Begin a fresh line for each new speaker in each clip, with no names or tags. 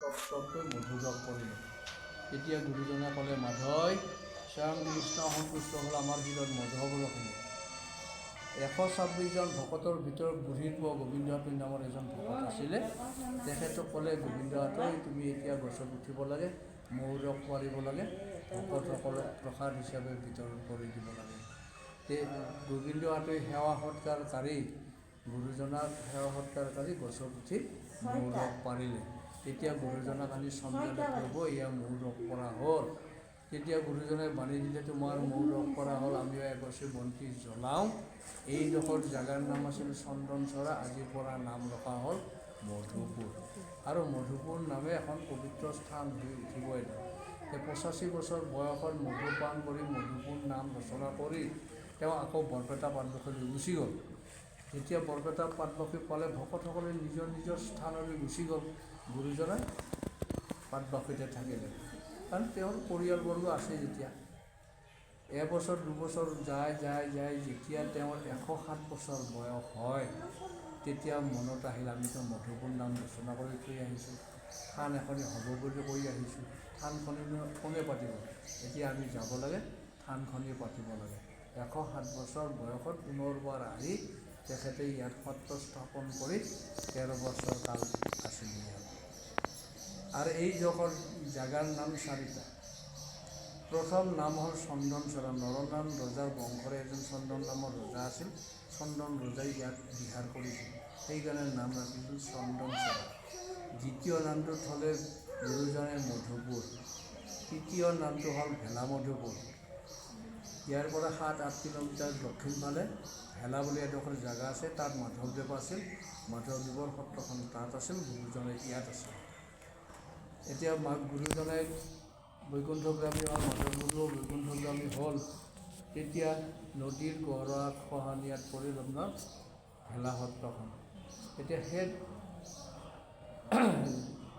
কষ্টকৈ মধুৰক কৰিলে। তেতিয়া গুৰুজনে ক'লে, মাধৱ, স্বয়ং কৃষ্ণ সন্তুষ্ট হ'ল আমাৰ হৃদয়ত মধুৰ ৰখিলে। 126জন ভকতৰ ভিতৰত বুঢ়ীৰ পুৱা গোবিন্দহাতৈ নামৰ এজন ভকত আছিলে। তেখেতক ক'লে, গোবিন্দহাতৈ তুমি এতিয়া গছত উঠিব লাগে, মৌৰস পাৰিব লাগে, ভকতসকলক প্ৰসাদ হিচাপে বিতৰণ কৰি দিব লাগে। গোবিন্দহাতৈ সেৱা সৎকাৰ কাৰি গুৰুজনাক সেৱা সৎকাৰ কৰি গছত উঠি মৌৰস পাৰিলে। তেতিয়া গুৰুজনাক আনি চমজালে, প্ৰভু এয়া মৌৰস পৰা হ'ল। তেতিয়া গুৰুজনে বাণী দিলে, তোমাৰ মৌৰস পৰা হ'ল, আমিও এগছি বন্তি জ্বলাওঁ। এইডোখৰ জাগাৰ নাম আছিল চন্দনচৰা, আজিৰ পৰা নাম ৰখা হ'ল মধুপুৰ। আৰু মধুপুৰ নামে এখন পবিত্ৰ স্থান হৈ উঠিব এদিন। 85 বছৰ বয়সত মধুপান কৰি মধুপুৰ নাম ৰচনা কৰি তেওঁ আকৌ বৰপেটা পাটবাসীলৈ গুচি গ'ল। যেতিয়া বৰপেটা পাটবাসী পালে, ভকতসকলে নিজৰ নিজৰ স্থানলৈ গুচি গ'ল। গুৰুজনে পাটবাসীতে থাকিলে, কাৰণ তেওঁৰ পৰিয়ালবৰ্গ আছে যেতিয়া। এবছৰ দুবছৰ যায় যেতিয়া তেওঁৰ 107 বছৰ বয়স হয়, তেতিয়া মনত আহিল, আমিতো মধুপুৰ নাম ৰচনা কৰি থৈ আহিছোঁ, থান এখনি হ'ব বুলি কৈ আহিছোঁ, থানখনি কোনে পাতিব? এতিয়া আমি যাব লাগে, থানখনি পাতিব লাগে। 107 বছৰ বয়সত পুনৰবাৰ আহি তেখেতে ইয়াত সত্ৰ স্থাপন কৰি 13 বছৰ কাল আছিল ইয়াত। আৰু এই ডোখৰ জাগাৰ নাম চাৰিটা। প্ৰথম নাম হ'ল চন্দনচৰা। নৰনাৰায়ণ ৰজাৰ বংশৰে এজন চন্দন নামৰ ৰজা আছিল। চন্দন ৰজাই ইয়াত বিহাৰ কৰিছিল, সেইকাৰণে নাম ৰাখিছিল চন্দনচৰা। দ্বিতীয় নামটোত হ'লে গুৰুজনে মধুপুৰ। তৃতীয় নামটো হ'ল ভেলা মধুপুৰ। ইয়াৰ পৰা 7-8 কিলোমিটাৰ দক্ষিণ ফালে ভেলা বুলি এডোখৰ জাগা আছে, তাত মাধৱদেৱ আছিল। মাধৱদেৱৰ সত্ৰখন তাত আছিল, গুৰুজনে ইয়াত আছিল। এতিয়া গুৰুজনে বৈকুণ্ঠগ্ৰামী হ'ল, মাধৱদেৱো বৈকুণ্ঠগ্ৰামী হ'ল। তেতিয়া নদীৰ গৰা খহনীয়াত পৰিল আপোনাৰ ভেলা সত্ৰখন। এতিয়া সেই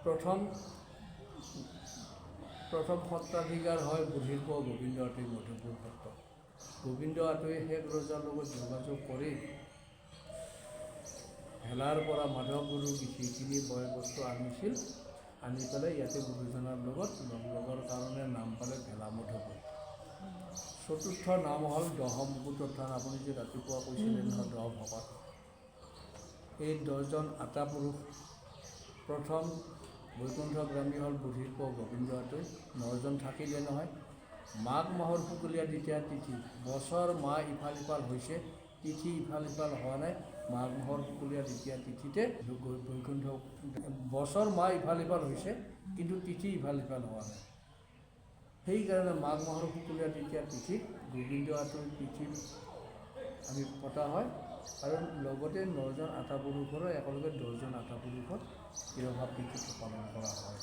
প্ৰথম সত্ৰাধিকাৰ হয় বুঢ়ীৰ পুৱা গোবিন্দহাতৈ মধুপুৰ সত্ৰ। গোবিন্দহাতৈ শেষ ৰজাৰ লগত যোগাযোগ কৰি ভেলাৰ পৰা মাধৱ গুৰুৰ যিখিনি বয় বস্তু আনিছিল, আনি পেলাই ইয়াতে গুৰুজনাৰ লগত লগৰ কাৰণে নাম পালে ভেলা মধুপুৰ। চতুৰ্থ নাম হ'ল দহমুকুটৰ থান। আপুনি যে ৰাতিপুৱা কৈছিলে নহয় 10 ভকত, এই 10জন আটাপুৰুষ। প্ৰথম বৈকুণ্ঠগ্ৰামী হ'ল বুঢ়ীৰ পুৱা গোবিন্দহাতৈ, 9জন থাকিলে নহয়। মাঘ মাহৰ শুকুলীয়া দ্বিতীয়া তিথি, বছৰ মাহ ইফাল সিফাল হৈছে, তিথি ইফাল সিফাল হোৱা নাই। মাঘ মাহৰ শুকুলীয়া দ্বিতীয়া তিথিতে বছৰ মাহ ইফাল সিফাল হৈছে, কিন্তু তিথি ইফাল সিফাল হোৱা নাই। সেইকাৰণে মাঘ মাহৰ শুকুলীয়া দ্বিতীয়া তিথিত গোবিন্দহাতৈ তিথি আমি পতা হয়। আৰু লগতে 9জন আটাপুৰুষৰো একেলগে 10জন আটাপুৰুষৰ তিৰোভাৱ তিথিটো পালন কৰা হয়।